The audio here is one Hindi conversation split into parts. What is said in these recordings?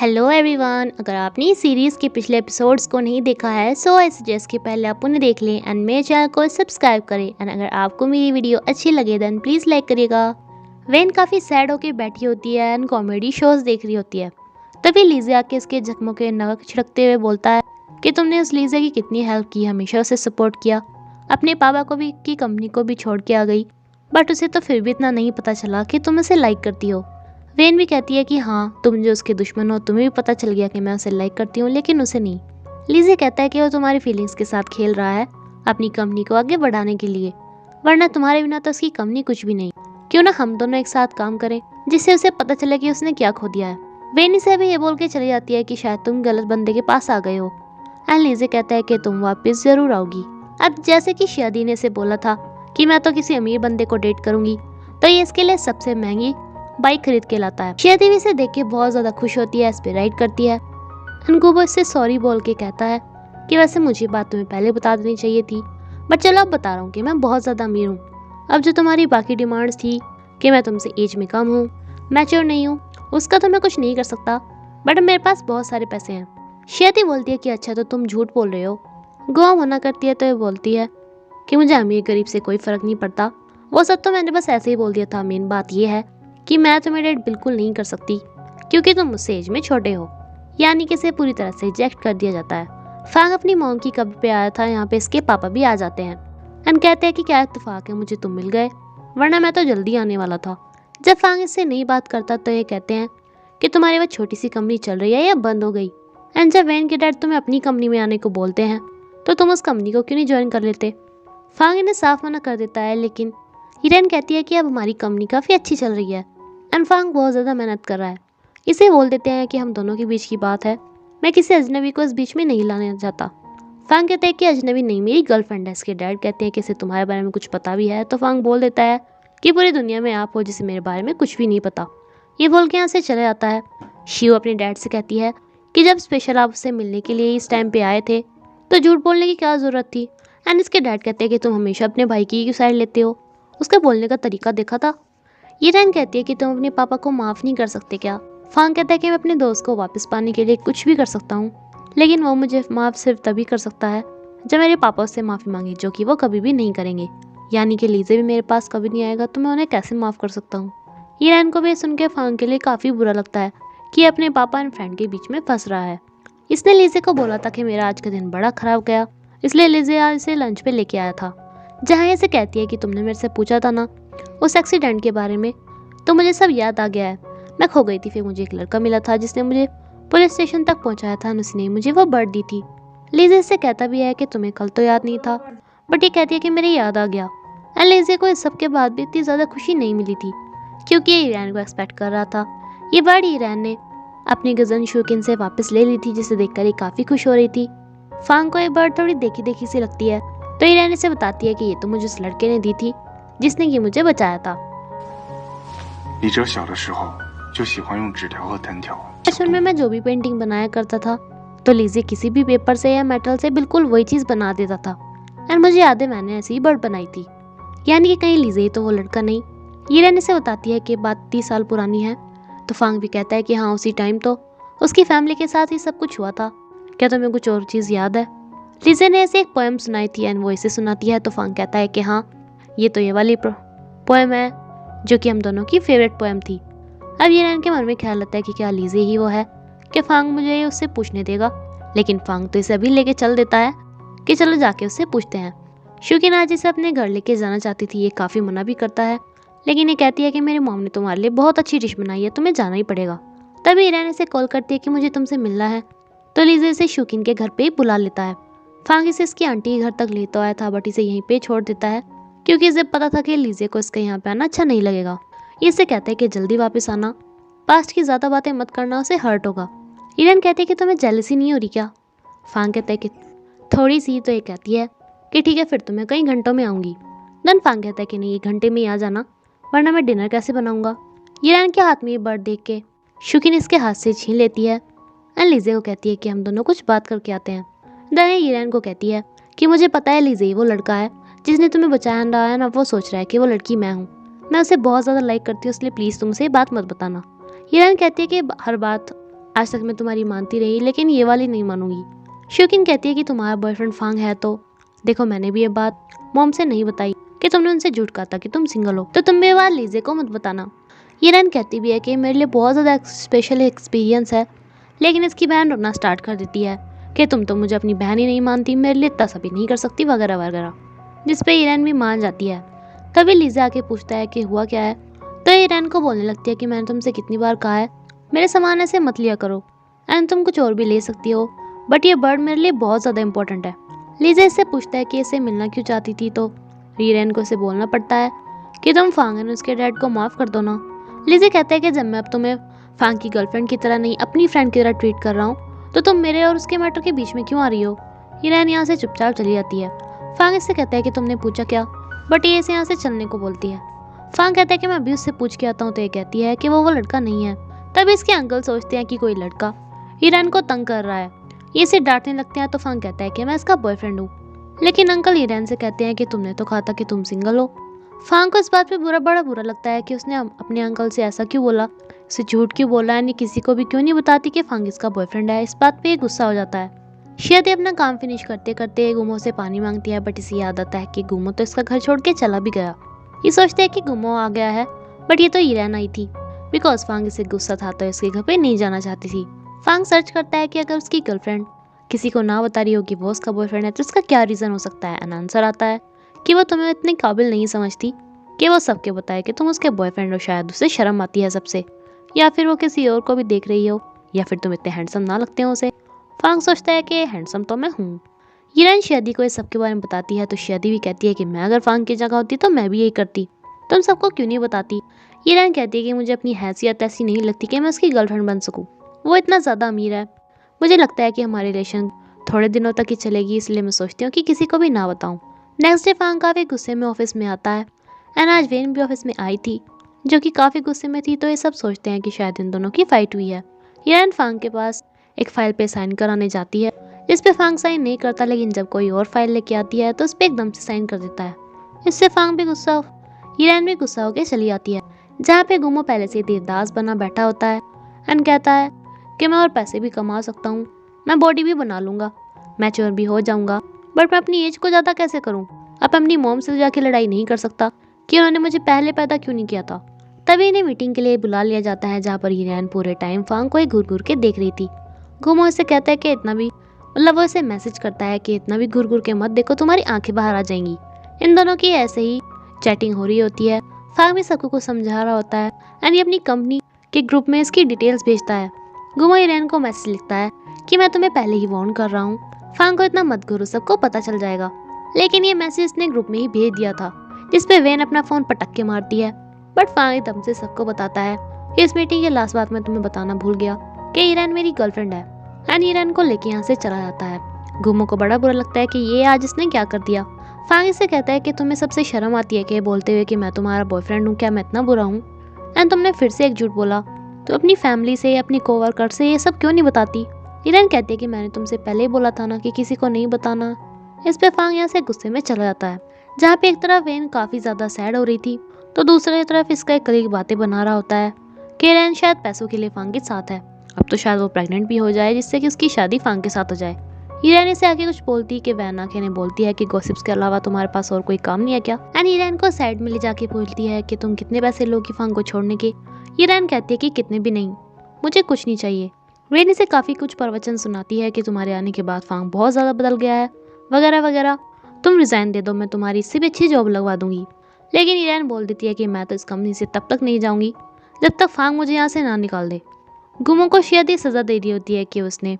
हेलो एवरीवन, अगर आपने इस सीरीज़ के पिछले एपिसोड्स को नहीं देखा है सो आई सजेस्ट कि पहले आप उन्हें देख लें एंड मेरे चैनल को सब्सक्राइब करें एंड अगर आपको मेरी वीडियो अच्छी लगे देन प्लीज़ लाइक करिएगा। वेन काफ़ी सैड होकर बैठी होती है एंड कॉमेडी शोज़ देख रही होती है। तभी लीजे आके इसके जख्मों के नमक छिड़कते हुए बोलता है कि तुमने उस लीजे की कितनी हेल्प की, हमेशा उसे सपोर्ट किया, अपने पापा को भी की कंपनी को भी छोड़ के आ गई, बट उसे तो फिर भी इतना नहीं पता चला कि तुम उसे लाइक करती हो। वेन भी कहती है कि हाँ, तुम जो उसके दुश्मन हो तुम्हें भी पता चल गया कि मैं उसे लाइक करती हूँ लेकिन उसे नहीं। लीजे कहता है कि वो तुम्हारी फीलिंग्स के साथ खेल रहा है अपनी कंपनी को आगे बढ़ाने के लिए, वरना तुम्हारे बिना तो उसकी कंपनी कुछ भी नहीं। क्यों ना हम दोनों एक साथ काम करें जिससे उसे पता चले कि उसने क्या खो दिया है। वेन इसे भी ये बोल के चली जाती है कि शायद तुम गलत बंदे के पास आ गए हो एंड लीजे कहता है कि तुम वापस जरूर आओगी। अब जैसे कि शादी ने इसे बोला था कि मैं तो किसी अमीर बंदे को डेट करूंगी, तो ये इसके लिए सबसे महंगी बाइक खरीद के लाता है। शादी भी इसे देख के बहुत ज्यादा खुश होती है, इस पे राइड करती है। अनकुबो इससे सॉरी बोल के कहता है कि वैसे मुझे बात तुम्हें पहले बता देनी चाहिए थी, बट चलो अब बता रहा हूँ कि मैं बहुत ज्यादा अमीर हूँ। अब जो तुम्हारी बाकी डिमांड्स थी कि मैं तुमसे एज में कम हूँ, मैच्योर नहीं हूँ, उसका तो मैं कुछ नहीं कर सकता, बट मेरे पास बहुत सारे पैसे हैं। शादी बोलती है कि अच्छा तो तुम झूठ बोल रहे हो। गोवा मना करती है तो ये बोलती है कि मुझे अमीर गरीब से कोई फर्क नहीं पड़ता, वो सब तो मैंने बस ऐसे ही बोल दिया था। मेन बात ये है कि मैं तुम्हें डेट बिल्कुल नहीं कर सकती क्योंकि तुम मुझसे एज में छोटे हो। यानी कि इसे पूरी तरह से रिजेक्ट कर दिया जाता है। फैंग अपनी मॉम की कब्र पे आया था, यहाँ पे इसके पापा भी आ जाते हैं एंड कहते हैं कि क्या इत्तेफाक है, मुझे तुम मिल गए, वरना मैं तो जल्दी आने वाला था। जब फैंग इससे नहीं बात करता तो ये कहते हैं कि तुम्हारी वो छोटी सी कंपनी चल रही है या बंद हो गई, एंड जब वैन के डैड तुम्हें अपनी कंपनी में आने को बोलते हैं तो तुम उस कंपनी को क्यों नहीं ज्वाइन कर लेते। फैंग इन्हें साफ मना कर देता है, लेकिन हिरेन कहती है कि अब हमारी कंपनी काफ़ी अच्छी चल रही है एंड फैंग बहुत ज़्यादा मेहनत कर रहा है। इसे बोल देते हैं कि हम दोनों के बीच की बात है, मैं किसी अजनबी को इस बीच में नहीं लाना चाहता। फैंग कहते हैं कि अजनबी नहीं, मेरी गर्लफ्रेंड है। इसके डैड कहते हैं कि इसे तुम्हारे बारे में कुछ पता भी है, तो फैंग बोल देता है कि पूरी दुनिया में आप हो जिसे मेरे बारे में कुछ भी नहीं पता। ये बोल के यहाँ से चले जाता है। शिव अपने डैड से कहती है कि जब स्पेशल आप उससे मिलने के लिए इस टाइम पे आए थे तो झूठ बोलने की क्या ज़रूरत थी। एंड इसके डैड कहते हैं कि तुम हमेशा अपने भाई की क्यों साइड लेते हो, उसका बोलने का तरीका देखा था। ये रैन कहती है कि तुम अपने पापा को माफ़ नहीं कर सकते क्या। फैंग कहता है कि मैं अपने दोस्त को वापस पाने के लिए कुछ भी कर सकता हूँ, लेकिन वो मुझे माफ़ सिर्फ तभी कर सकता है जब मेरे पापा उससे माफ़ी मांगे, जो कि वो कभी भी नहीं करेंगे। यानी कि लीजे भी मेरे पास कभी नहीं आएगा, तो मैं उन्हें कैसे माफ़ कर सकता हूँ। ये रैन को भी सुन के फैंग के लिए काफ़ी बुरा लगता है कि अपने पापा एंड फ्रेंड के बीच में फंस रहा है। इसने लीजे को बोला था कि मेरा आज का दिन बड़ा ख़राब गया, इसलिए लीजे आज इसे लंच पे लेके आया था, जहाँ इसे कहती है कि तुमने मेरे से पूछा था ना उस एक्सीडेंट के बारे में, तो मुझे सब याद आ गया है। मैं खो गई थी, फिर मुझे एक लड़का मिला था जिसने मुझे पुलिस स्टेशन तक पहुंचाया था, उसने मुझे वो बर्ड दी थी। लीजे इससे कहता भी है कि तुम्हें कल तो याद नहीं था, बट ये कहती है कि मेरे याद आ गया। एंड लीजे को इस सब के बाद भी इतनी ज़्यादा खुशी नहीं मिली थी क्योंकि ये ईरान को एक्सपेक्ट कर रहा था। ये बर्ड ईरान ने अपनी गजन शौकीन से वापस ले ली थी, जिसे देखकर ये काफ़ी खुश हो रही थी। फैंग को ये बर्ड थोड़ी देखी देखी सी लगती है, तो ईरान इसे बताती है कि ये तो मुझे उस लड़के ने दी थी जिसने ये मुझे बचाया था। 李哲小的时候就喜欢用纸条和藤条。 बचपन में मैं जो भी पेंटिंग बनाया करता था तो लीजे किसी भी पेपर से या मेटल से बिल्कुल वही चीज़ बना देता था, एंड मुझे याद है मैंने ऐसी ही बर्ड बनाई थी। यानी कि कहीं लीजे ही तो वो लड़का नहीं। ये रहने से बताती है कि बात 30 साल पुरानी है, तो फैंग भी कहता है कि हाँ, उसी टाइम तो उसकी फैमिली के साथ ही सब कुछ हुआ था, क्या तुम्हें कुछ और चीज़ याद है। लीजे ने ऐसे एक पोएम सुनाई थी एंड वो इसे सुनाती है, तो फैंग कहता है कि हाँ, ये तो ये वाली पोएम है जो कि हम दोनों की फेवरेट पोएम थी। अब ये रैन के मन में ख्याल आता है कि क्या लीजे ही वो है, कि फैंग मुझे ये उससे पूछने देगा, लेकिन फैंग तो इसे अभी लेके चल देता है कि चलो जाके उससे पूछते हैं। शौकीन आज इसे अपने घर लेके जाना चाहती थी, ये काफ़ी मना भी करता है, लेकिन ये कहती है कि मेरी मॉम ने तुम्हारे लिए बहुत अच्छी डिश बनाई है, तुम्हें जाना ही पड़ेगा। तभी ईरान इसे कॉल करती है कि मुझे तुमसे मिलना है, तो लीजे इसे शौकीन के घर पे ही बुला लेता है। फैंग इसे इसकी आंटी के घर तक ले तो आया था, बट इसे यहीं पे छोड़ देता है क्योंकि इसे पता था कि लीजे को इसके यहाँ पे आना अच्छा नहीं लगेगा। ये इसे कहता है कि जल्दी वापस आना, पास्ट की ज़्यादा बातें मत करना, उसे हर्ट होगा। ईरान कहती है कि तुम्हें जेलसी नहीं हो रही क्या। फैंग कहता है कि थोड़ी सी, तो ये कहती है कि ठीक है फिर तो मैं कई घंटों में आऊँगी। देन फैंग कहता है कि नहीं, 1 घंटे में ही आ जाना, वरना मैं डिनर कैसे बनाऊँगा। ईरान के हाथ में ये बर्ड देख के शौकीन इसके हाथ से छीन लेती है एंड लीजे को कहती है कि हम दोनों कुछ बात करके आते हैं। देन ईरान को कहती है कि मुझे पता है लीजे वो लड़का है जिसने तुम्हें बचाया रहा है ना, वो सोच रहा है कि वो लड़की मैं हूँ, मैं उसे बहुत ज़्यादा लाइक करती हूँ, इसलिए प्लीज़ तुमसे ये बात मत बताना। ईरान कहती है कि हर बात आज तक मैं तुम्हारी मानती रही, लेकिन ये वाली नहीं मानूंगी। शोकिन कहती है कि तुम्हारा बॉयफ्रेंड फांग है तो देखो, मैंने भी ये बात मॉम से नहीं बताई कि तुमने उनसे झूठ कहा था कि तुम सिंगल हो, तो तुम भी ये बात लीजे को मत बताना। ईरान कहती भी है कि मेरे लिए बहुत ज़्यादा स्पेशल एक्सपीरियंस है, लेकिन इसकी बहन रोना स्टार्ट कर देती है कि तुम तो मुझे अपनी बहन ही नहीं मानती, मेरे लिए इतना सभी नहीं कर सकती वगैरह वगैरह, जिस पे ईरान भी मान जाती है। तभी लीजा आके पूछता है कि हुआ क्या है, तो ईरान को बोलने लगती है कि मैंने तुमसे कितनी बार कहा है मेरे सामान ऐसे मत लिया करो, एंड तुम कुछ और भी ले सकती हो, बट ये बर्ड मेरे लिए बहुत ज़्यादा इंपॉर्टेंट है। लीजा इससे पूछता है कि इसे मिलना क्यों चाहती थी, तो ईरान को इसे बोलना पड़ता है कि तुम फांग एंड उसके डैड को माफ़ कर दो ना। लीजा कहता है कि जब मैं अब तुम्हें फांग की गर्लफ्रेंड की तरह नहीं अपनी फ्रेंड की तरह ट्रीट कर रहा हूँ, तो तुम मेरे और उसके मैटर के बीच में क्यों आ रही हो। ईरान यहाँ से चुपचाप चली जाती है। फांग इससे कहता है कि तुमने पूछा क्या, बट ये इसे यहाँ से चलने को बोलती है। फांग कहता है कि मैं अभी उससे पूछ के आता हूँ, तो ये कहती है कि वो लड़का नहीं है। तभी इसके अंकल सोचते हैं कि कोई लड़का ईरान को तंग कर रहा है, ये इसे डांटने लगते हैं। तो फांग कहता है कि मैं इसका बॉयफ्रेंड हूँ, लेकिन अंकल ईरान से कहते हैं कि तुमने तो कहा था कि तुम सिंगल हो। फांग को इस बात पे बड़ा बुरा लगता है कि उसने अपने अंकल से ऐसा क्यों बोला, उसे झूठ क्यों बोला, यानी किसी को भी क्यों नहीं बताती कि फांग इसका बॉयफ्रेंड है। इस बात पे गुस्सा हो जाता है। शियादी अपना काम फिनिश करते करते गुमो से पानी मांगती है, बट इसे याद आता है कि गुमो तो इसका घर छोड़ के चला भी गया। ये सोचते हैं कि गुमो आ गया है, बट ये तो ईरान आई थी, बिकॉज फांग इसे गुस्सा था तो इसके घर पे नहीं जाना चाहती थी। फांग सर्च करता है कि अगर उसकी गर्लफ्रेंड किसी को ना बता रही हो कि वो उसका बॉयफ्रेंड है तो इसका क्या रीज़न हो सकता है। एंड आंसर आता है कि वो तुम्हें इतनी काबिल नहीं समझती कि वो सबके बताए कि तुम उसके बॉयफ्रेंड हो, शायद उसे शर्म आती है सबसे, या फिर वो किसी और को भी देख रही हो, या फिर तुम इतने हैंडसम ना लगते हो उसे। फांग सोचता है कि हैंडसम तो मैं हूँ। ईरान शादी को इस सब के बारे में बताती है, तो शादी भी कहती है कि मैं अगर फांग की जगह होती तो मैं भी यही करती, तुम सबको क्यों नहीं बताती। ईरान कहती है कि मुझे अपनी हैसियत ऐसी नहीं लगती कि मैं उसकी गर्लफ्रेंड बन सकूँ, वो इतना ज़्यादा अमीर है, मुझे लगता है कि हमारी रिलेशन थोड़े दिनों तक ही चलेगी, इसलिए मैं सोचती हूँ कि किसी को भी ना बताऊँ। नेक्स्ट डे फांग काफ़ी गुस्से में ऑफिस में आता है, एंड आज वेन भी ऑफिस में आई थी जो कि काफ़ी गुस्से में थी, तो ये सब सोचते हैं कि शायद इन दोनों की फाइट हुई है। ईरान फांग के पास एक फाइल पे साइन कराने जाती है, जिस पे फांग साइन नहीं करता, लेकिन जब कोई और फाइल लेके आती है तो उस पर एकदम से साइन कर देता है। इससे फांग भी ईरान भी गुस्सा होकर चली जाती है, जहाँ पे गुमो पहले से देवदास बना बैठा होता है एंड कहता है कि मैं और पैसे भी कमा सकता हूँ, मैं बॉडी भी बना लूँगा, मैच्योर भी हो जाऊँगा, बट मैं अपनी एज को ज़्यादा कैसे करूँ। अब अपनी मॉम से जाके लड़ाई नहीं कर सकता कि उन्होंने मुझे पहले पैदा क्यों नहीं किया था। तभी इन्हें मीटिंग के लिए बुला लिया जाता है, जहाँ पर ईरान पूरे टाइम फांग को घूर घूर के देख रही थी। गुमो इसे कहता है कि इतना भी, मतलब वो इसे मैसेज करता है कि इतना भी घूर घूर के मत देखो, तुम्हारी आंखें बाहर आ जाएंगी। इन दोनों की ऐसे ही चैटिंग हो रही होती है। फांग भी सबको कुछ समझा रहा होता है एंड ये अपनी कंपनी के ग्रुप में इसकी डिटेल्स भेजता है। गुमो ईरान को मैसेज लिखता है कि मैं तुम्हें पहले ही वार्न कर रहा हूँ, फांग को इतना मत घूरो, सबको पता चल जाएगा। लेकिन ये मैसेज इसने ग्रुप में ही भेज दिया था, जिसपे वेन अपना फोन पटक के मारती है। बट फांग एकदम से सबको बताता है कि इस मीटिंग के लास्ट बात मैं तुम्हें बताना भूल गया कि ईरान मेरी गर्लफ्रेंड है, एंड ईरान को लेके यहाँ से चला जाता है। गुमो को बड़ा बुरा लगता है कि ये आज इसने क्या कर दिया। फांग इससे कहता है कि तुम्हें सबसे शर्म आती है कि बोलते हुए कि मैं तुम्हारा बॉयफ्रेंड हूँ, क्या मैं इतना बुरा हूँ। एंड तुमने फिर से एक झूठ बोला, तो अपनी फैमिली से, अपनी कोवर्कर से ये सब क्यों नहीं बताती। ईरान कहती है कि मैंने तुमसे पहले ही बोला था ना कि किसी को नहीं बताना। इस पे फांग यहाँ से गुस्से में चला जाता है, जहाँ पे एक तरफ वेन काफ़ी ज़्यादा सैड हो रही थी, तो दूसरी तरफ इसका एक कलीग बातें बना रहा होता है कि ईरान शायद पैसों के लिए फांग के साथ है, अब तो शायद वो प्रेग्नेंट भी हो जाए, जिससे कि उसकी शादी फांग के साथ हो जाए। ईरान इसे आके कुछ बोलती है कि वैन आके ने बोलती है कि गॉसिप्स के अलावा तुम्हारे पास और कोई काम नहीं है क्या। एंड ईरान को साइड में ले जाके बोलती है कि तुम कितने पैसे लोगी फांग को छोड़ने के। ईरान कहती है कि कितने भी नहीं, मुझे कुछ नहीं चाहिए। वेन इसे काफ़ी कुछ प्रवचन सुनाती है कि तुम्हारे आने के बाद फांग बहुत ज़्यादा बदल गया है, वगैरह वगैरह, तुम रिज़ाइन दे दो, मैं तुम्हारी इससे भी अच्छी जॉब लगवा दूंगी। लेकिन ईरान बोल देती है कि मैं तो इस कंपनी से तब तक नहीं जाऊंगी जब तक फांग मुझे यहाँ से ना निकाल दे। गुमो को शायद सज़ा दे रही होती है कि उसने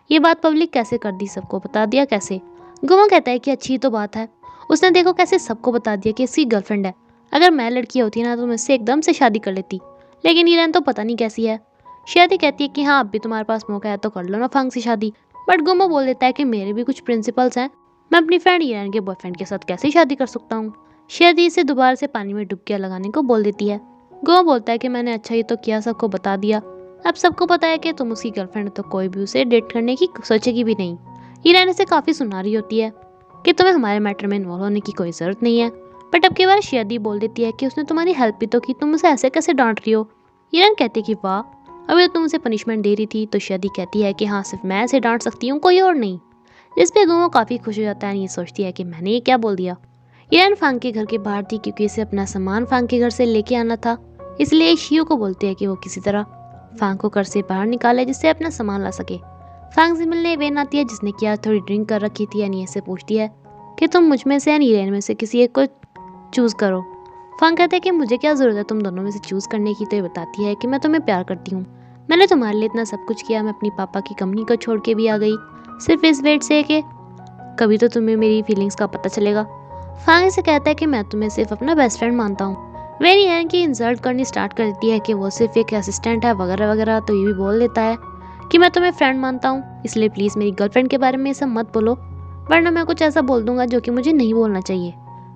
ये बात पब्लिक कैसे कर दी, सबको बता दिया कैसे। गुमो कहता है कि अच्छी तो बात है, उसने देखो कैसे सबको बता दिया कि इसकी गर्लफ्रेंड है, अगर मैं लड़की होती ना तो मैं इससे एकदम से शादी कर लेती। लेकिन ईरान तो पता नहीं कैसी है। शादी कहती है कि हाँ अब भी तुम्हारे पास मौका है तो कर लो ना फांग से शादी। बट गुमो बोल देता है कि मेरे भी कुछ प्रिंसिपल्स हैं, मैं अपनी फ्रेंड ईरान के बॉयफ्रेंड के साथ कैसे शादी कर सकता हूँ। शादी इसे दोबारा से पानी में डुबकियाँ लगाने को बोल देती है। गुमो बोलता है कि मैंने अच्छा ही तो किया, सबको बता दिया, अब सबको पता है कि तुम उसकी गर्लफ्रेंड हो तो कोई भी उसे डेट करने की सोचेगी भी नहीं। ईरान इसे काफ़ी सुना रही होती है कि तुम्हें हमारे मैटर में इन्वॉल्व होने की कोई ज़रूरत नहीं है। बट अब की बार शादी बोल देती है कि उसने तुम्हारी हेल्प भी तो की, तुम उसे ऐसे कैसे डांट रही हो। ईरान कहती है कि वाह, अभी तो तुम उसे पनिशमेंट दे रही थी। तो शादी कहती है कि हाँ सिर्फ मैं इसे डांट सकती हूँ, कोई और नहीं। जिस पे गुमो काफ़ी खुश हो जाता है। ये सोचती है कि मैंने ये क्या बोल दिया। ईरान फांग के घर के बाहर थी क्योंकि इसे अपना सामान फांग के घर से लेके आना था। इसलिए शियो को बोलती है कि वो किसी तरह फांग को घर से बाहर निकाले जिससे अपना सामान ला सके। फांग से मिलने वेन आती है जिसने क्या थोड़ी ड्रिंक कर रखी थी। एनी से पूछती है कि तुम मुझ में से या ईरान में से किसी एक को चूज़ करो। फांग कहते हैं कि मुझे क्या ज़रूरत है तुम दोनों में से चूज़ करने की। तो ये बताती है कि मैं तुम्हें प्यार करती हूँ, मैंने तुम्हारे लिए इतना सब कुछ किया, मैं अपनी पापा की कंपनी को छोड़ के भी आ गई सिर्फ इस वेट से कि कभी तो तुम्हें मेरी फीलिंग्स का पता चलेगा। फांग से कहता है कि मैं तुम्हें सिर्फ अपना बेस्ट फ्रेंड मानता हूँ। वेरी हैन की इंसल्ट करनी स्टार्ट कर देती है कि वो सिर्फ एक असिस्टेंट है वगैरह वगैरह। तो ये भी बोल देता है कि मैं तुम्हें फ्रेंड मानता हूँ, इसलिए प्लीज़ मेरी गर्लफ्रेंड के बारे में ये सब मत बोलो, वरना मैं कुछ ऐसा बोल दूंगा जो कि मुझे नहीं बोलना चाहिए।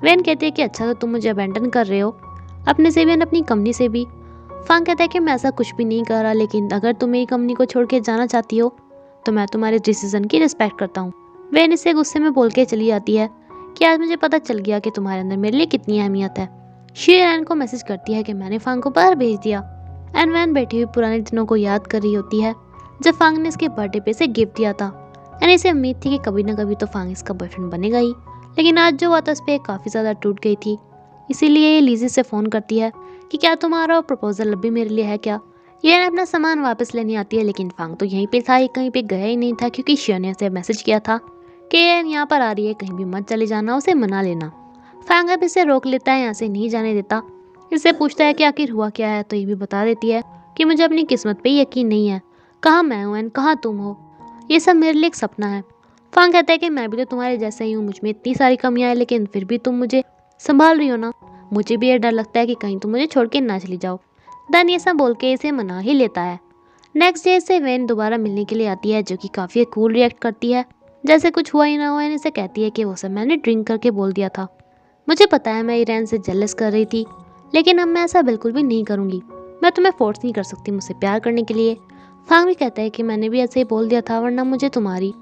वेन कहती है कि अच्छा तो तुम मुझे अबैंडन कर रहे हो, अपने से भी और अपनी कंपनी से भी। फांग कहता है कि मैं ऐसा कुछ भी नहीं कर रहा, लेकिन अगर तुम मेरी कंपनी को छोड़ के जाना चाहती हो तो मैं तुम्हारे डिसीजन की रिस्पेक्ट करता हूँ। वेन इसे गुस्से में बोल के चली जाती है कि आज मुझे पता चल गया कि तुम्हारे अंदर मेरे लिए कितनी अहमियत है। शीर को मैसेज करती है कि मैंने फांग को बाहर भेज दिया। एन वैन बैठी हुई पुराने दिनों को याद कर रही होती है जब फांग ने इसके बर्थडे पे इसे गिफ्ट दिया था। एन इसे उम्मीद थी कि कभी ना कभी तो फांग इसका बॉयफ्रेंड बनेगा ही, लेकिन आज जो बात उस पर काफ़ी ज़्यादा टूट गई थी। इसीलिए ये लीजी से फ़ोन करती है कि क्या तुम्हारा प्रपोजल अभी मेरे लिए है क्या। ये अपना सामान वापस लेने आती है, लेकिन फांग तो यहीं पे था, ये कहीं पे गया ही नहीं था क्योंकि शियो ने उसे मैसेज किया था कि यहाँ पर आ रही है, कहीं भी मत चले जाना, उसे मना लेना। फांग अब इसे रोक लेता है, यहाँ से नहीं जाने देता। इससे पूछता है कि आखिर हुआ क्या है। तो ये भी बता देती है कि मुझे अपनी किस्मत पे यकीन नहीं है, कहाँ मैं हूँ एंड कहाँ तुम हो, ये सब मेरे लिए एक सपना है। फांग कहता है कि मैं भी तो तुम्हारे जैसा ही हूँ, मुझ में इतनी सारी कमियाँ हैं लेकिन फिर भी तुम मुझे संभाल रही हो ना, मुझे भी ये डर लगता है कि कहीं तुम मुझे छोड़ के ना चली जाओ। दन ये सब बोल के इसे मना ही लेता है। नेक्स्ट डे से वेन दोबारा मिलने के लिए आती है जो कि काफ़ी कूल रिएक्ट करती है, जैसे कुछ हुआ ही ना हुआ। इसे कहती है कि वो सब मैंने ड्रिंक करके बोल दिया था, मुझे पता है मैं ईरान से जेलस कर रही थी, लेकिन अब मैं ऐसा बिल्कुल भी नहीं करूँगी, मैं तुम्हें फोर्स नहीं कर सकती मुझसे प्यार करने के लिए। फांग भी कहता है कि मैंने भी ऐसे ही बोल दिया था, वरना मुझे तुम्हारी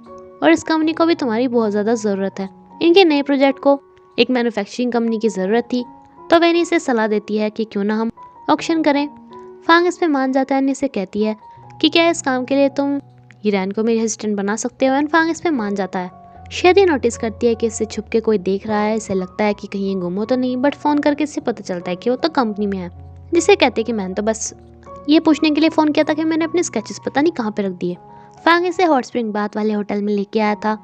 और इस कंपनी को भी तुम्हारी बहुत ज़्यादा ज़रूरत है। इनके नए प्रोजेक्ट को एक मैन्युफैक्चरिंग कंपनी की ज़रूरत थी, तो वेनी इसे सलाह देती है कि क्यों ना हम ऑक्शन करें। फांग इस पर मान जाता है। इसे कहती है कि क्या इस काम के लिए तुम ईरान को मेरी असिस्टेंट बना सकते हो। एंड फांग इस पर मान जाता है। शादी नोटिस करती है कि इससे छुप के कोई देख रहा है। इसे लगता है कि कहीं ये गुम हो तो नहीं, बट फ़ोन करके इससे पता चलता है कि वो तो कंपनी में है। जिसे कहते हैं कि मैंने तो बस ये पूछने के लिए फ़ोन किया था कि मैंने अपने स्केचेस पता नहीं कहाँ पे रख दिए। फांग इसे हॉट स्प्रिंग बाथ वाले होटल में लेके आया था,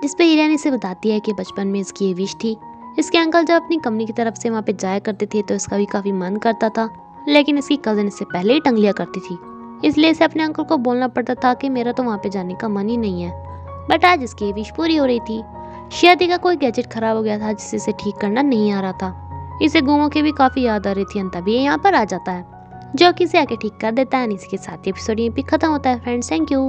जिस पे ईरान इसे बताती है कि बचपन में इसकी ये विश थी। इसके अंकल जब अपनी कंपनी की तरफ से वहाँ पे जाया करते थे तो इसका भी काफ़ी मन करता था, लेकिन इसकी कज़न इससे पहले ही टंग लिया करती थी, इसलिए इसे अपने अंकल को बोलना पड़ता था कि मेरा तो वहाँ पे जाने का मन ही नहीं है। बट आज इसकी ये विश पूरी हो रही थी। शादी का कोई गैजेट खराब हो गया था जिससे इसे ठीक करना नहीं आ रहा था। इसे गुमो की भी काफ़ी याद आ रही थी। तभी ये यहाँ पर आ जाता है जो कि इसे आके ठीक कर देता है। इसी के साथ एपिसोड यहीं पे खत्म होता है फ्रेंड्स। Thank you.